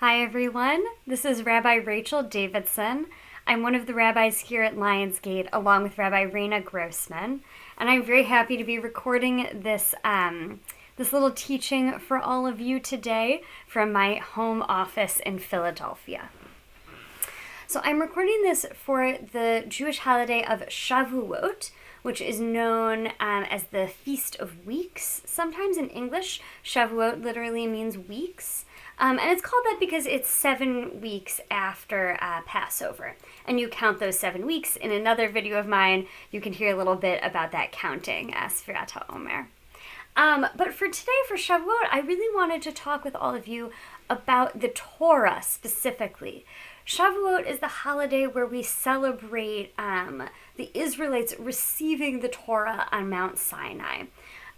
Hi everyone, this is Rabbi Rachel Davidson. I'm one of the rabbis here at Lionsgate along with Rabbi Raina Grossman, and I'm very happy to be recording this little teaching for all of you today from my home office in Philadelphia. So I'm recording this for the Jewish holiday of Shavuot, which is known as the Feast of Weeks. Sometimes in English, Shavuot literally means weeks. And it's called that because it's 7 weeks after Passover. And you count those 7 weeks. In another video of mine, you can hear a little bit about that counting, Sfirat HaOmer. But for today, for Shavuot, I really wanted to talk with all of you about the Torah specifically. Shavuot is the holiday where we celebrate the Israelites receiving the Torah on Mount Sinai.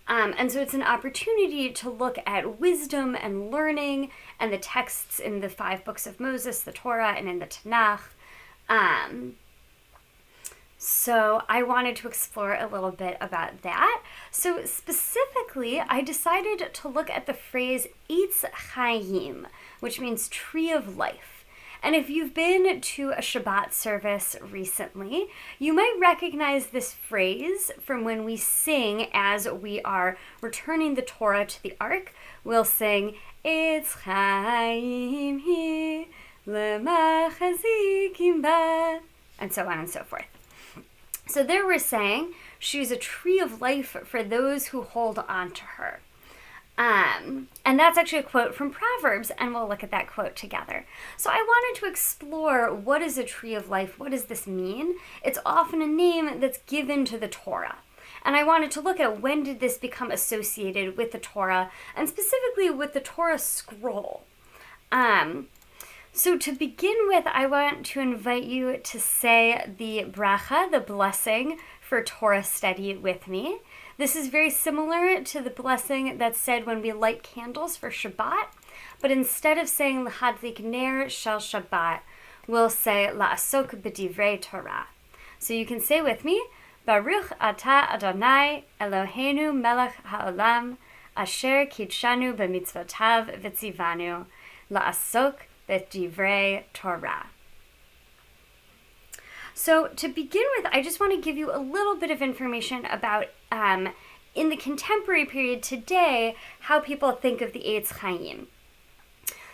And so it's an opportunity to look at wisdom and learning and the texts in the 5 books of Moses, the Torah, and in the Tanakh. So I wanted to explore a little bit about that. So specifically, I decided to look at the phrase Eitz Chaim, which means tree of life. And if you've been to a Shabbat service recently, you might recognize this phrase from when we sing as we are returning the Torah to the Ark. We'll sing, Eitz Chaim hi lemachazikim ba, and so on and so forth. So there we're saying she's a tree of life for those who hold on to her. And that's actually a quote from Proverbs, and we'll look at that quote together. So I wanted to explore what is a tree of life, what does this mean? It's often a name that's given to the Torah. And I wanted to look at when did this become associated with the Torah, and specifically with the Torah scroll. So to begin with, I want to invite you to say the bracha, the blessing for Torah study with me. This is very similar to the blessing that's said when we light candles for Shabbat, but instead of saying L'hadlik ner shel Shabbat, we'll say La'asok b'divrei Torah. So you can say with me, Baruch atah Adonai Eloheinu melech ha'olam, asher kidshanu b'mitzvotav v'tzivanu, La'asok b'divrei Torah. So to begin with, I just want to give you a little bit of information about, in the contemporary period today, how people think of the Eitz Chaim.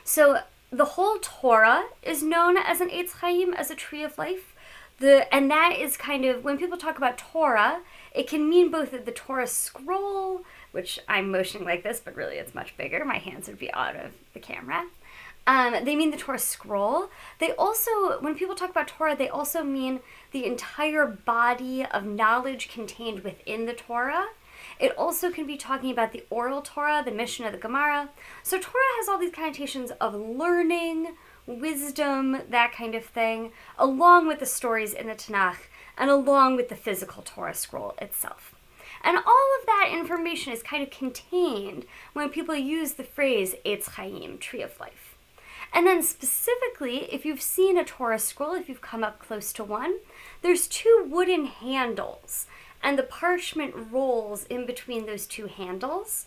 So the whole Torah is known as an Eitz Chaim, as a tree of life. And that is kind of, when people talk about Torah, it can mean both the Torah scroll, which I'm motioning like this, but really it's much bigger. My hands would be out of the camera. They mean the Torah scroll. They also, when people talk about Torah, they also mean the entire body of knowledge contained within the Torah. It also can be talking about the oral Torah, the Mishnah, the Gemara. So Torah has all these connotations of learning, wisdom, that kind of thing, along with the stories in the Tanakh, and along with the physical Torah scroll itself. And all of that information is kind of contained when people use the phrase Eitz Chaim, tree of life. And then specifically, if you've seen a Torah scroll, if you've come up close to one, there's 2 wooden handles, and the parchment rolls in between those 2 handles.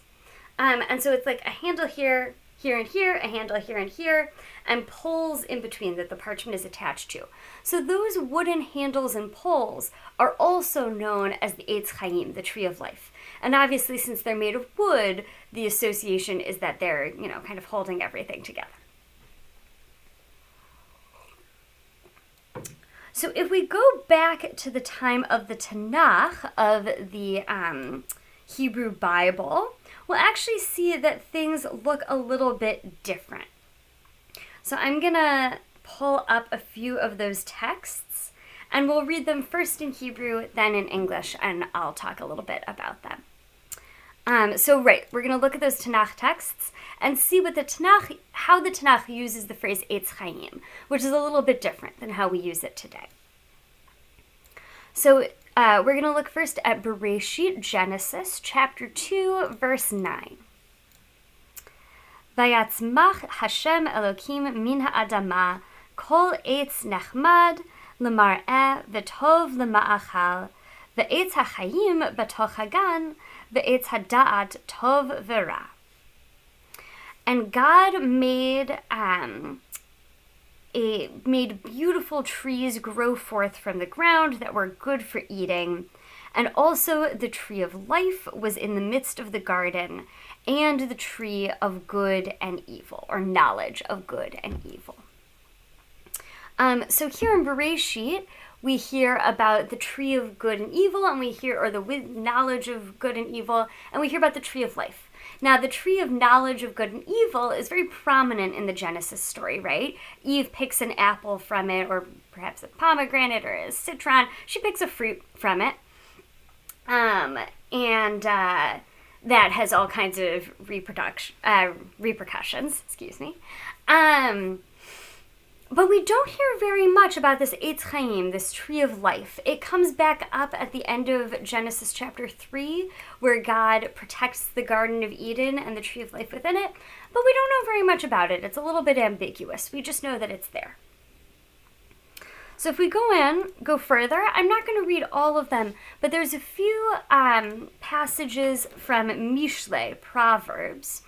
And so it's like a handle here, here and here, a handle here and here, and poles in between that the parchment is attached to. So those wooden handles and poles are also known as the Eitz Chaim, the tree of life. And obviously, since they're made of wood, the association is that they're, kind of holding everything together. So if we go back to the time of the Tanakh, of the Hebrew Bible, we'll actually see that things look a little bit different. So I'm going to pull up a few of those texts, and we'll read them first in Hebrew, then in English, and I'll talk a little bit about them. We're going to look at those Tanakh texts and see how the Tanakh uses the phrase Eitz Chaim, which is a little bit different than how we use it today. So we're going to look first at Bereshit, Genesis, chapter 2, verse 9. Vayatzmach Hashem Elokim min ha'adama kol eitz nachmad l'mar'eh v'tov l'ma'achal v'eitz ha'chayim b'toch hagan v'eitz hada'at tov v'ra. And God made made beautiful trees grow forth from the ground that were good for eating. And also the tree of life was in the midst of the garden, and the tree of good and evil, or knowledge of good and evil. So here in Bereshit, we hear about the tree of good and evil, and we hear, or the knowledge of good and evil, and we hear about the tree of life. Now, the tree of knowledge of good and evil is very prominent in the Genesis story, right? Eve picks an apple from it, or perhaps a pomegranate or a citron. She picks a fruit from it. That has all kinds of repercussions, excuse me. But we don't hear very much about this Eitz Chaim, this tree of life. It comes back up at the end of Genesis chapter 3, where God protects the Garden of Eden and the tree of life within it. But we don't know very much about it. It's a little bit ambiguous. We just know that it's there. So if we go further, I'm not going to read all of them, but there's a few passages from Mishle, Proverbs,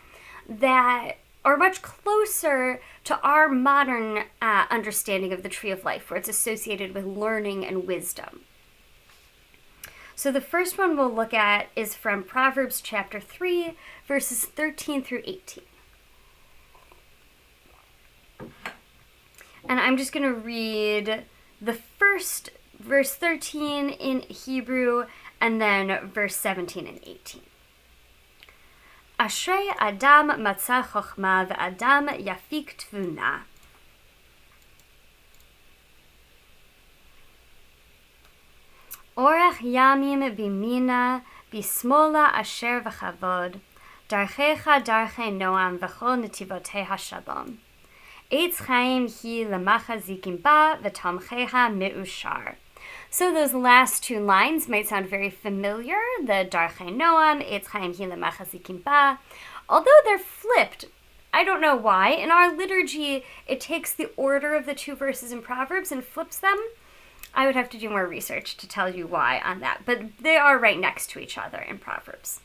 that are much closer to our modern understanding of the tree of life, where it's associated with learning and wisdom. So the first one we'll look at is from Proverbs chapter 3, verses 13 through 18. And I'm just going to read the first verse 13 in Hebrew, and then verse 17 and 18. Ashrei Adam matzah chochma ve'adam yafik tvuna. Orach yamim bimina bismola asher v'chavod. Darchecha darchei noam v'chol netivotei hashalom. Eitz chaim hi lemachazikim ba v'tamcheha me'ushar. So those last two lines might sound very familiar, the Darchei Noam, Eitz Chaim Hi Lemachazikim Ba. Although they're flipped, I don't know why. In our liturgy, it takes the order of the two verses in Proverbs and flips them. I would have to do more research to tell you why on that, but they are right next to each other in Proverbs.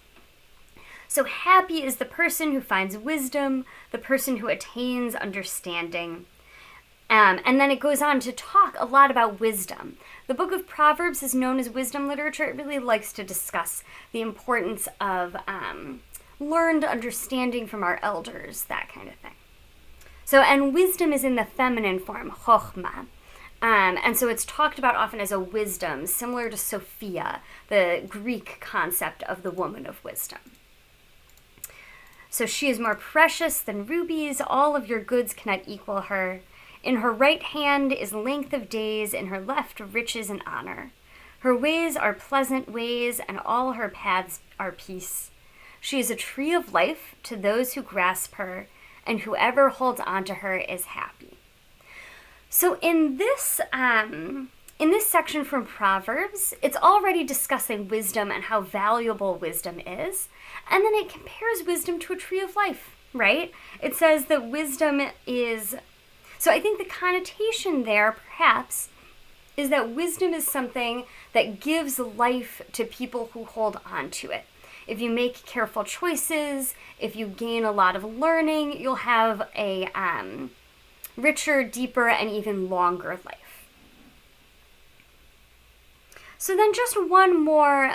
So happy is the person who finds wisdom, the person who attains understanding. And then it goes on to talk a lot about wisdom. The book of Proverbs is known as wisdom literature. It really likes to discuss the importance of learned understanding from our elders, that kind of thing. So, and wisdom is in the feminine form, chochma. And so it's talked about often as a wisdom, similar to Sophia, the Greek concept of the woman of wisdom. So she is more precious than rubies. All of your goods cannot equal her. In her right hand is length of days, in her left riches and honor. Her ways are pleasant ways, and all her paths are peace. She is a tree of life to those who grasp her, and whoever holds on to her is happy. So in this section from Proverbs, it's already discussing wisdom and how valuable wisdom is, and then it compares wisdom to a tree of life, right? It says that wisdom is... So I think the connotation there, perhaps, is that wisdom is something that gives life to people who hold on to it. If you make careful choices, if you gain a lot of learning, you'll have a richer, deeper, and even longer life. So then just one more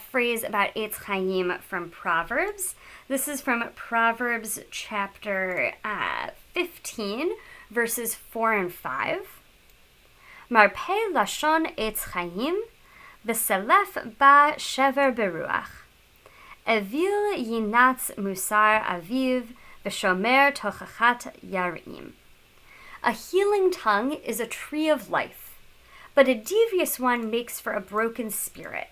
phrase about Eitz Chaim from Proverbs. This is from Proverbs chapter 15, verses 4 and 5. Marpeh lashon Eitz Chaim, v'selef ba shever beruach. Evil yinatz musar aviv, v'shomer tochachat yarim. A healing tongue is a tree of life, but a devious one makes for a broken spirit.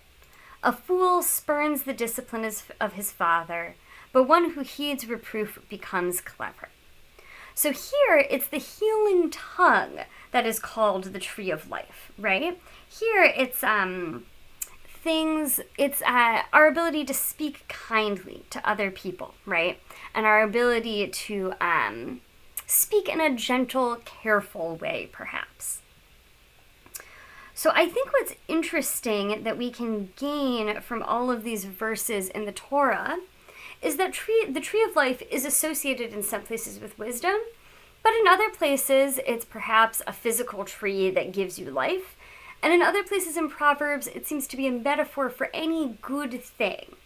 A fool spurns the discipline of his father, but one who heeds reproof becomes clever. So here, it's the healing tongue that is called the tree of life, right? Here, it's our ability to speak kindly to other people, right? And our ability to speak in a gentle, careful way, perhaps. So I think what's interesting that we can gain from all of these verses in the Torah is that the tree of life is associated in some places with wisdom, but in other places it's perhaps a physical tree that gives you life, and in other places in Proverbs it seems to be a metaphor for any good thing.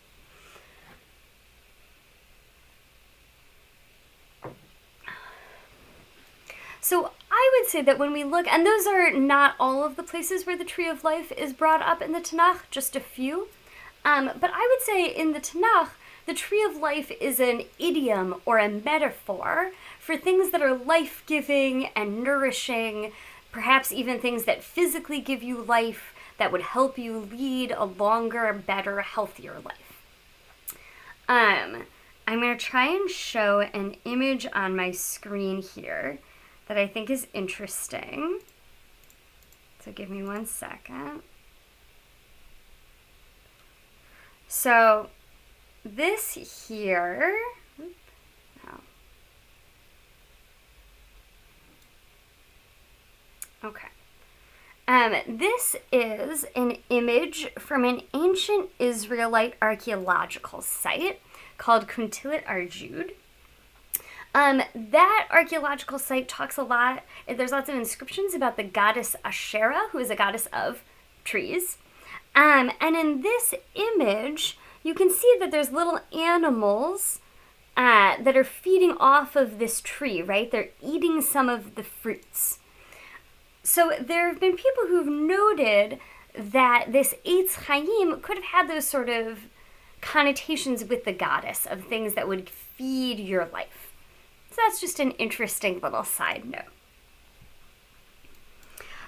So I would say that when we look, and those are not all of the places where the tree of life is brought up in the Tanakh, just a few, but I would say in the Tanakh, the tree of life is an idiom or a metaphor for things that are life-giving and nourishing, perhaps even things that physically give you life, that would help you lead a longer, better, healthier life. I'm going to try and show an image on my screen here that I think is interesting. So give me 1 second. So this here, okay. This is an image from an ancient Israelite archaeological site called Kuntilat Arjud. That archaeological site talks a lot, there's lots of inscriptions about the goddess Asherah, who is a goddess of trees. And in this image, you can see that there's little animals that are feeding off of this tree, right? They're eating some of the fruits. So there have been people who've noted that this Eitz Chaim could have had those sort of connotations with the goddess of things that would feed your life. So that's just an interesting little side note.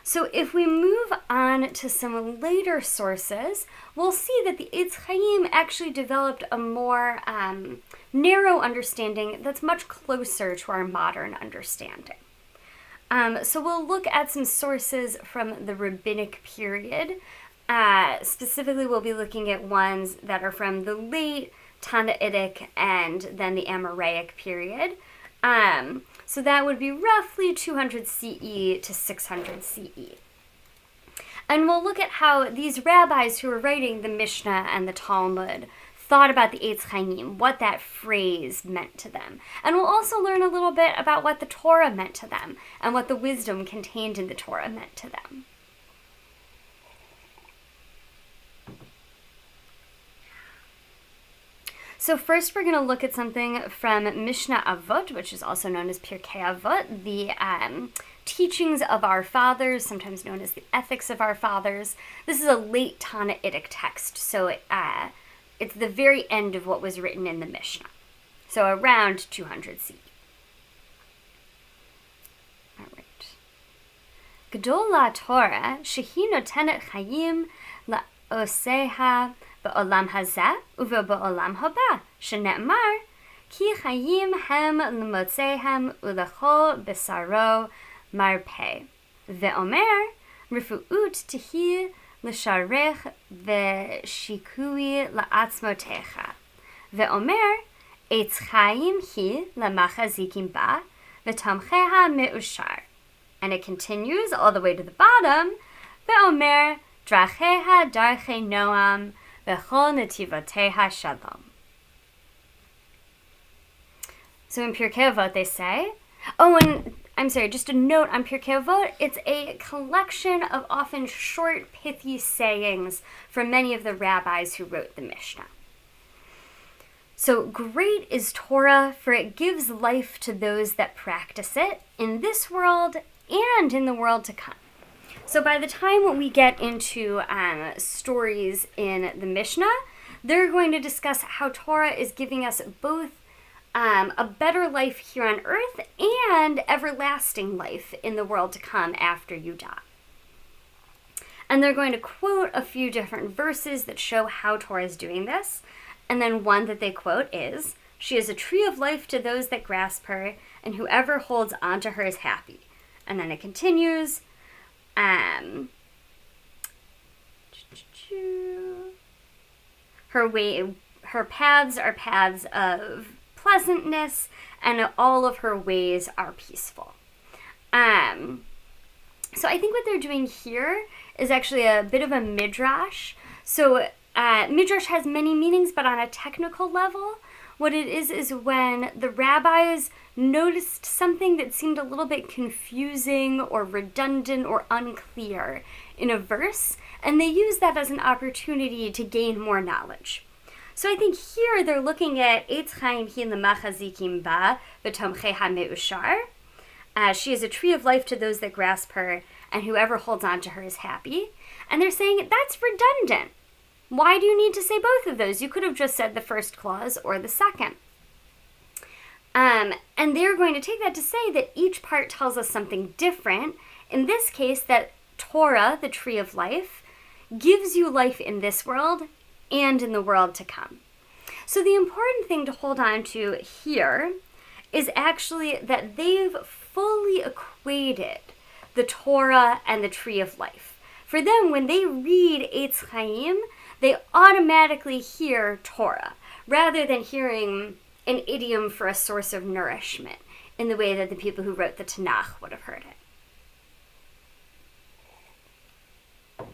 So if we move on to some later sources, we'll see that the Eitz Chaim actually developed a more narrow understanding that's much closer to our modern understanding. So we'll look at some sources from the rabbinic period. Specifically, we'll be looking at ones that are from the late Tannaitic and then the Amoraic period. So that would be roughly 200 CE to 600 CE. And we'll look at how these rabbis who were writing the Mishnah and the Talmud thought about the Eitz Chaim, what that phrase meant to them. And we'll also learn a little bit about what the Torah meant to them and what the wisdom contained in the Torah meant to them. So first we're going to look at something from Mishnah Avot, which is also known as Pirkei Avot, the teachings of our fathers, sometimes known as the ethics of our fathers. This is a late Tannaitic text, so it's the very end of what was written in the Mishnah, so around 200 CE. All right. Gadol LaTorah shehi notenet chayim la'oseha ba'olam hazeh uve'ba'olam haba, shene'emar ki chayim hem l'motzehem u'lechol besaro marpeh, ve'omer refu'ut tihi l'sharech ve'shikui la'atzmotecha, ve'omer eitz chaim hi la'machazikim ba ve'tamcheha me'ushar. And it continues all the way to the bottom, ve'omer dracheha darchei noam ve'chol netivoteha shalom. So in Pirkei Avot they say, and I'm sorry, just a note on Pirkei Avot, it's a collection of often short, pithy sayings from many of the rabbis who wrote the Mishnah. So great is Torah, for it gives life to those that practice it in this world and in the world to come. So by the time we get into stories in the Mishnah, they're going to discuss how Torah is giving us both a better life here on earth and everlasting life in the world to come after you die. And they're going to quote a few different verses that show how Torah is doing this. And then one that they quote is, "She is a tree of life to those that grasp her, and whoever holds on to her is happy." And then it continues, her paths are paths of pleasantness, and all of her ways are peaceful. So I think what they're doing here is actually a bit of a midrash. So midrash has many meanings, but on a technical level, What it is when the rabbis noticed something that seemed a little bit confusing or redundant or unclear in a verse, and they used that as an opportunity to gain more knowledge. So I think here they're looking at Eitz Chaim hi l'machazikim ba v'tomchei ha'meushar. She is a tree of life to those that grasp her, and whoever holds on to her is happy. And they're saying that's redundant. Why do you need to say both of those? You could have just said the first clause or the second. And they're going to take that to say that each part tells us something different. In this case, that Torah, the tree of life, gives you life in this world and in the world to come. So the important thing to hold on to here is actually that they've fully equated the Torah and the tree of life. For them, when they read Eitz Chaim, they automatically hear Torah, rather than hearing an idiom for a source of nourishment in the way that the people who wrote the Tanakh would have heard it.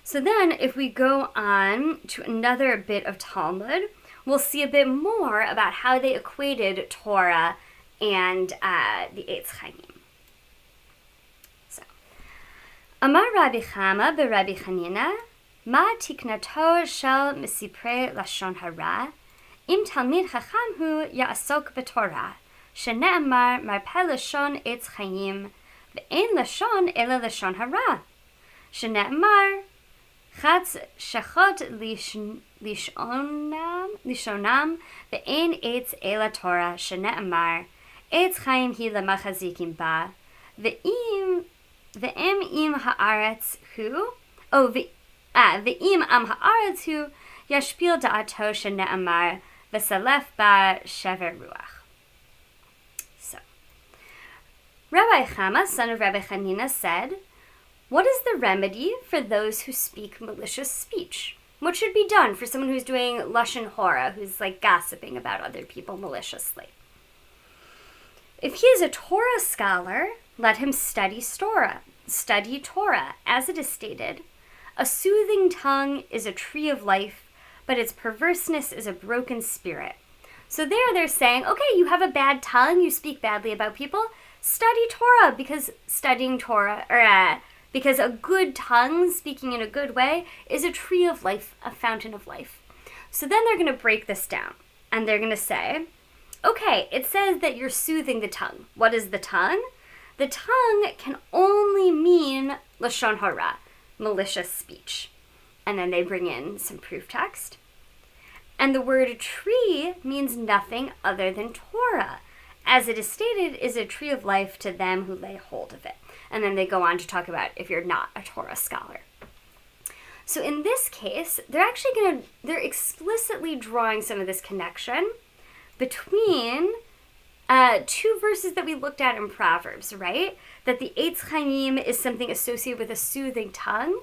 So then, if we go on to another bit of Talmud, we'll see a bit more about how they equated Torah and the Eitz Chaim. So, Amar Rabbi Chama beRabbi Chanina, Ma tiknato shel mesipre lashon hara, im talmid chacham hu ya'asok b'Torah, shene'amar marpeh lashon Eitz Chaim, ve'en lashon ela lashon hara, shene'amar chatz shachot lishonam ve'en Eitz ela Torah, shene'amar Eitz Chaim hi l'machazikim ba, ve'im im ha'aretz hu, ve'im am ha'aretz hu yashpil da'ato shene'amar v'salef ba shever ruach. So, Rabbi Chama, son of Rabbi Chanina, said, what is the remedy for those who speak malicious speech? What should be done for someone who's doing lashon hora, who's like gossiping about other people maliciously? If he is a Torah scholar, let him study Torah. As it is stated, a soothing tongue is a tree of life, but its perverseness is a broken spirit. So they're saying, okay, you have a bad tongue, you speak badly about people, study Torah, because because a good tongue, speaking in a good way, is a tree of life, a fountain of life. So then they're going to break this down, and they're going to say, okay, it says that you're soothing the tongue. What is the tongue? The tongue can only mean lashon hara, malicious speech. And then they bring in some proof text. And the word tree means nothing other than Torah. As it is stated, is a tree of life to them who lay hold of it. And then they go on to talk about if you're not a Torah scholar. So in this case, they're explicitly drawing some of this connection between two verses that we looked at in Proverbs, right? That the Eitz Chaim is something associated with a soothing tongue,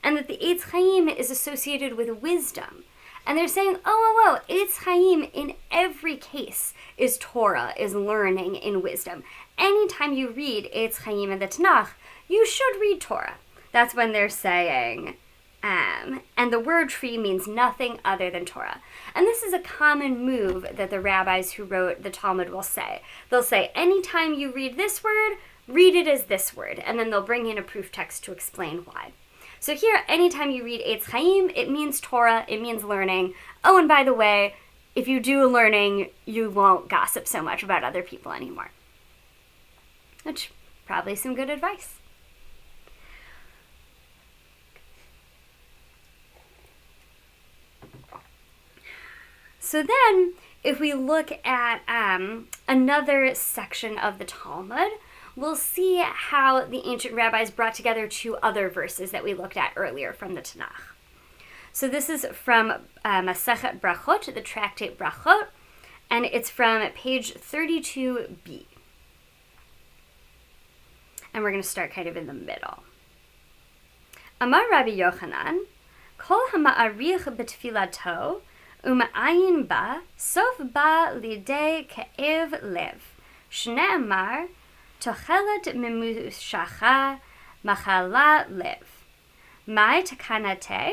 and that the Eitz Chaim is associated with wisdom. And they're saying, Eitz Chaim in every case is Torah, is learning in wisdom. Anytime you read Eitz Chaim in the Tanakh, you should read Torah. That's when they're saying, and the word tree means nothing other than Torah. And this is a common move that the rabbis who wrote the Talmud will say. They'll say, anytime you read this word, read it as this word. And then they'll bring in a proof text to explain why. So here, anytime you read Eitz Chaim, it means Torah, it means learning. Oh, and by the way, if you do learning, you won't gossip so much about other people anymore. Which, probably some good advice. So then, if we look at another section of the Talmud, we'll see how the ancient rabbis brought together two other verses that we looked at earlier from the Tanakh. So this is from Masechet Brachot, the tractate Brachot, and it's from page 32b. And we're going to start kind of in the middle. Amar Rabbi Yochanan, Kol ha'ma'arich b'tfilato, Uma'ayin ba, sof ba lidei ka'ev lev. Shne'amar, tochelet mimushacha, machala lev. Mai takanate,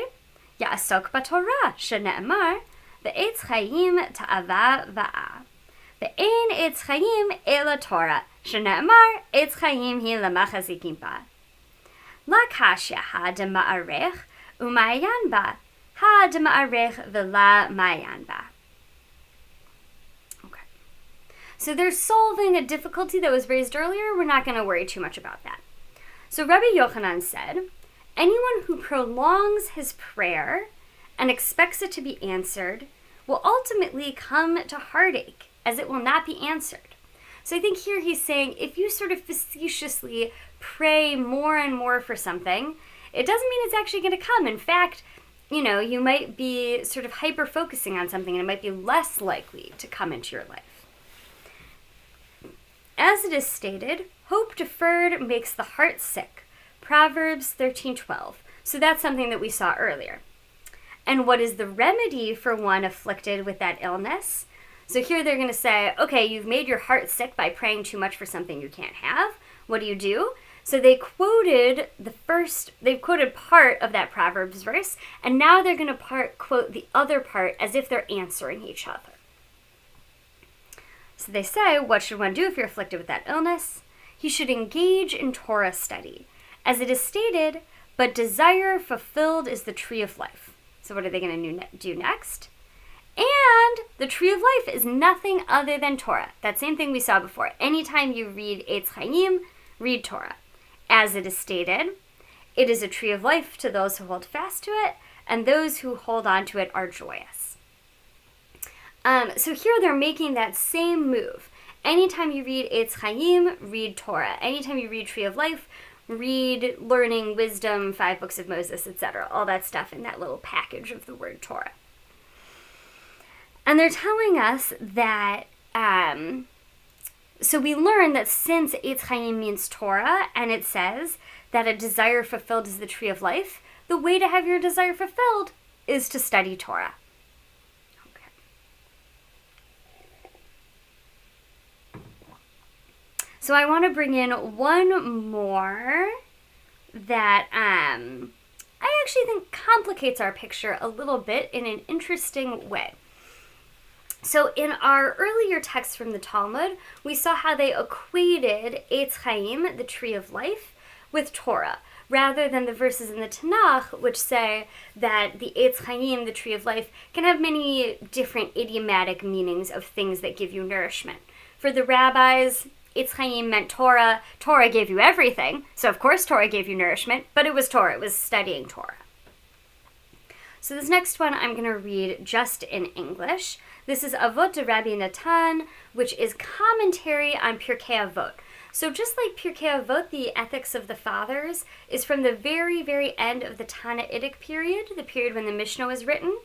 ya'asok b'torah. Shne'amar, Ve'etz chayim ta'ava va'a. Ve'ein etz chayim ela Torah. Shene'emar etz chayim hi lamachazikim ba. La kashya ha dema'arech u'ma'ayan ba. Ha dema'arech ve'la ma'ayan ba. Okay. So they're solving a difficulty that was raised earlier. We're not going to worry too much about that. So Rabbi Yochanan said, anyone who prolongs his prayer and expects it to be answered will ultimately come to heartache, as it will not be answered. So I think here he's saying, if you sort of facetiously pray more and more for something, it doesn't mean it's actually going to come. In fact, you might be sort of hyper-focusing on something, and it might be less likely to come into your life. As it is stated, hope deferred makes the heart sick. Proverbs 13:12. So that's something that we saw earlier. And what is the remedy for one afflicted with that illness? So here they're going to say, okay, you've made your heart sick by praying too much for something you can't have. What do? So they quoted part of that Proverbs verse, and now they're going to quote the other part as if they're answering each other. So they say, what should one do if you're afflicted with that illness? He should engage in Torah study. As it is stated, but desire fulfilled is the tree of life. So what are they going to do next? And the tree of life is nothing other than Torah. That same thing we saw before. Anytime you read Eitz Chaim, read Torah. As it is stated, it is a tree of life to those who hold fast to it, and those who hold on to it are joyous. So here they're making that same move. Anytime you read Eitz Chaim, read Torah. Anytime you read Tree of Life, read Learning, Wisdom, 5 Books of Moses, etc. All that stuff in that little package of the word Torah. And they're telling us that, so we learn that since Eitz Chaim means Torah, and it says that a desire fulfilled is the tree of life, the way to have your desire fulfilled is to study Torah. So I want to bring in one more that I actually think complicates our picture a little bit in an interesting way. So in our earlier text from the Talmud, we saw how they equated Eitz Chaim, the tree of life, with Torah, rather than the verses in the Tanakh, which say that the Eitz Chaim, the tree of life, can have many different idiomatic meanings of things that give you nourishment. For the rabbis, Eitz Chaim meant Torah. Torah gave you everything. So of course Torah gave you nourishment, but it was Torah. It was studying Torah. So this next one I'm going to read just in English. This is Avot de Rabbi Natan, which is commentary on Pirkei Avot. So just like Pirkei Avot, the Ethics of the Fathers, is from the very, very end of the Tannaitic period, the period when the Mishnah was written.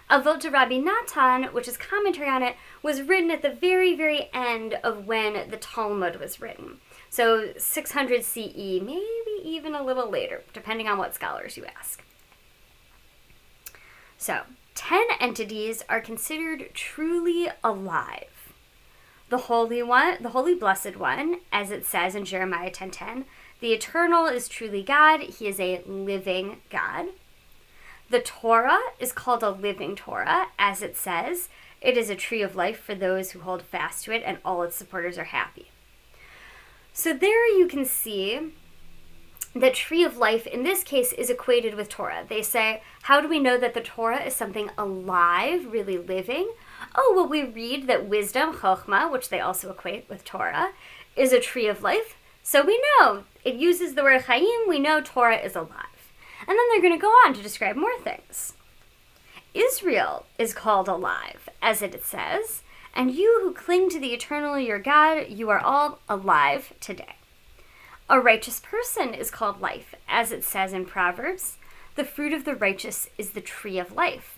Avot de Rabbi Natan, which is commentary on it, was written at the very, very end of when the Talmud was written. So 600 CE, maybe even a little later, depending on what scholars you ask. So, 10 entities are considered truly alive. The Holy One, the Holy Blessed One, as it says in Jeremiah 10:10, the Eternal is truly God. He is a living God. The Torah is called a living Torah, as it says. It is a tree of life for those who hold fast to it, and all its supporters are happy. So there you can see that tree of life, in this case, is equated with Torah. They say, how do we know that the Torah is something alive, really living? Oh, well, we read that wisdom, chokhmah, which they also equate with Torah, is a tree of life. So we know it uses the word chayim. We know Torah is alive. And then they're going to go on to describe more things. Israel is called alive, as it says, and you who cling to the eternal your God, you are all alive today. A righteous person is called life, as it says in Proverbs. The fruit of the righteous is the tree of life.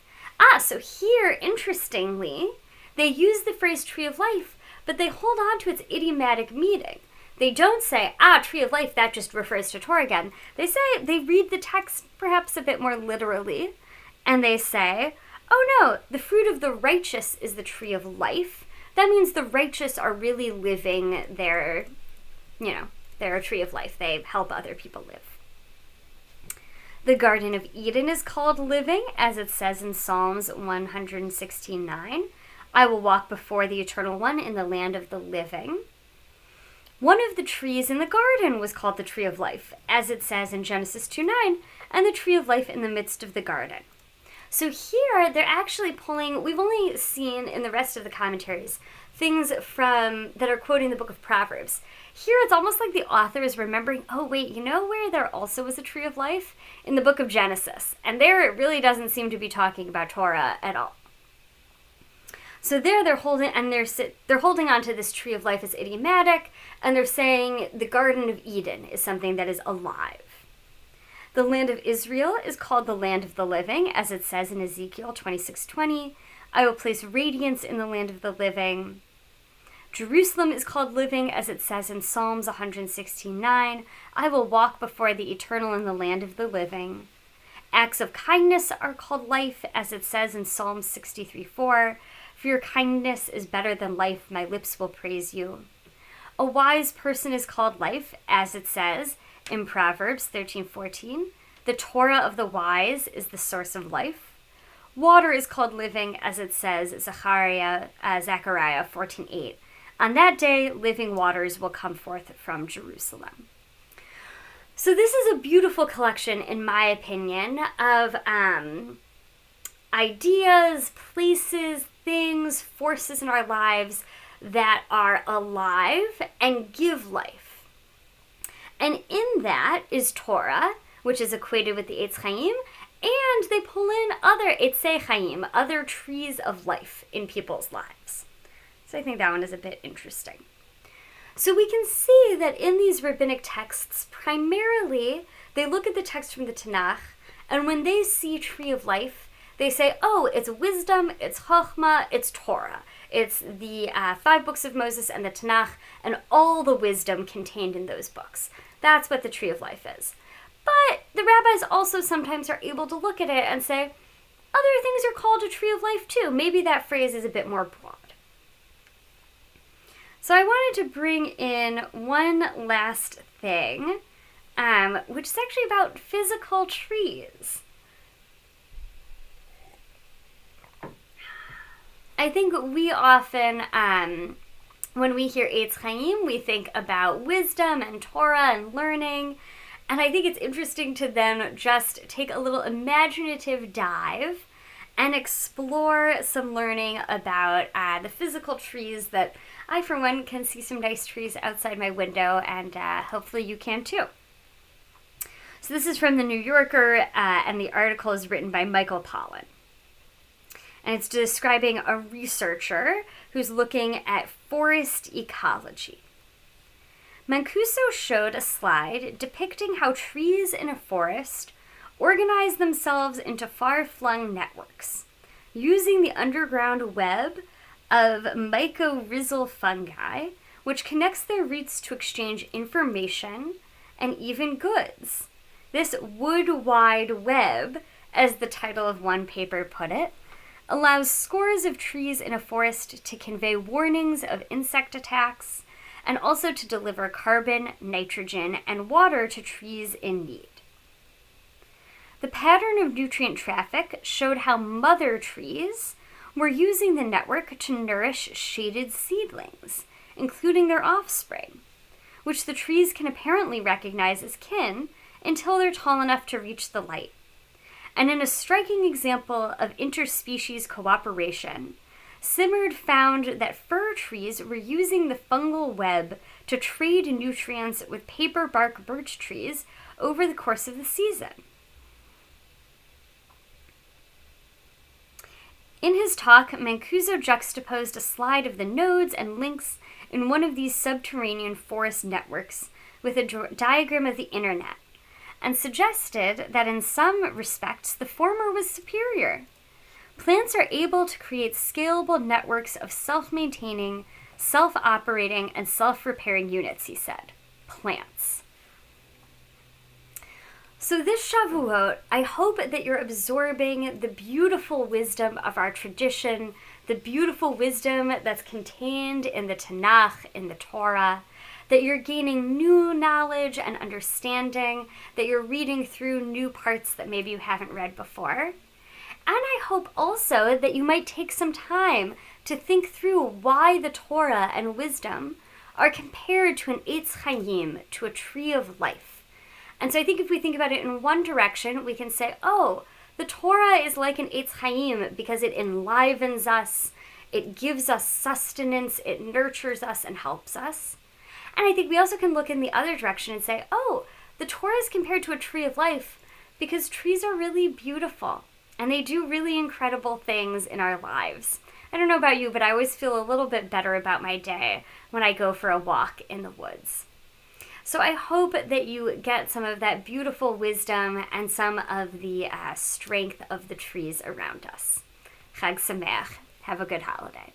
So here, interestingly, they use the phrase tree of life, but they hold on to its idiomatic meaning. They don't say, tree of life, that just refers to Torah again. They read the text perhaps a bit more literally, and they say, oh no, the fruit of the righteous is the tree of life. That means the righteous are really living they're a tree of life. They help other people live. The Garden of Eden is called living, as it says in Psalms 116:9. I will walk before the Eternal One in the land of the living. One of the trees in the garden was called the tree of life, as it says in Genesis 2:9, and the tree of life in the midst of the garden. So here, they're actually pulling, we've only seen in the rest of the commentaries, things that are quoting the book of Proverbs. Here, it's almost like the author is remembering, oh wait, you know where there also was a tree of life? In the book of Genesis. And there it really doesn't seem to be talking about Torah at all. So there they're holding on to this tree of life as idiomatic, and they're saying the Garden of Eden is something that is alive. The land of Israel is called the land of the living, as it says in Ezekiel 26:20. I will place radiance in the land of the living. Jerusalem is called living, as it says in Psalms 116:9. I will walk before the Eternal in the land of the living. Acts of kindness are called life, as it says in Psalm 63:4. For your kindness is better than life, my lips will praise you. A wise person is called life, as it says in Proverbs 13:14. The Torah of the wise is the source of life. Water is called living, as it says Zechariah 14:8. On that day, living waters will come forth from Jerusalem. So this is a beautiful collection, in my opinion, of ideas, places, things, forces in our lives that are alive and give life. And in that is Torah, which is equated with the Eitz Chaim, and they pull in other Eitzei Chaim, other trees of life in people's lives. So I think that one is a bit interesting. So we can see that in these rabbinic texts, primarily, they look at the text from the Tanakh, and when they see tree of life, they say, oh, it's wisdom, it's Chochmah, it's Torah. It's the 5 books of Moses and the Tanakh, and all the wisdom contained in those books. That's what the tree of life is. But the rabbis also sometimes are able to look at it and say, other things are called a tree of life too. Maybe that phrase is a bit more broad. So I wanted to bring in one last thing, which is actually about physical trees. I think we often, when we hear Eitz Chaim, we think about wisdom and Torah and learning. And I think it's interesting to then just take a little imaginative dive and explore some learning about the physical trees that I, for one, can see some nice trees outside my window, and hopefully you can too. So this is from the New Yorker, and the article is written by Michael Pollan. And it's describing a researcher who's looking at forest ecology. Mancuso showed a slide depicting how trees in a forest organize themselves into far-flung networks, using the underground web of mycorrhizal fungi, which connects their roots to exchange information and even goods. This wood-wide web, as the title of one paper put it, allows scores of trees in a forest to convey warnings of insect attacks and also to deliver carbon, nitrogen, and water to trees in need. The pattern of nutrient traffic showed how mother trees were using the network to nourish shaded seedlings, including their offspring, which the trees can apparently recognize as kin until they're tall enough to reach the light. And in a striking example of interspecies cooperation, Simard found that fir trees were using the fungal web to trade nutrients with paper bark birch trees over the course of the season. In his talk, Mancuso juxtaposed a slide of the nodes and links in one of these subterranean forest networks with a diagram of the internet, and suggested that in some respects the former was superior. Plants are able to create scalable networks of self-maintaining, self-operating, and self-repairing units, he said. Plants. So this Shavuot, I hope that you're absorbing the beautiful wisdom of our tradition, the beautiful wisdom that's contained in the Tanakh, in the Torah, that you're gaining new knowledge and understanding, that you're reading through new parts that maybe you haven't read before. And I hope also that you might take some time to think through why the Torah and wisdom are compared to an Eitz Chaim, to a tree of life. And so I think if we think about it in one direction, we can say, oh, the Torah is like an Eitz Chaim because it enlivens us, it gives us sustenance, it nurtures us and helps us. And I think we also can look in the other direction and say, oh, the Torah is compared to a tree of life because trees are really beautiful and they do really incredible things in our lives. I don't know about you, but I always feel a little bit better about my day when I go for a walk in the woods. So I hope that you get some of that beautiful wisdom and some of the strength of the trees around us. Chag Sameach. Have a good holiday.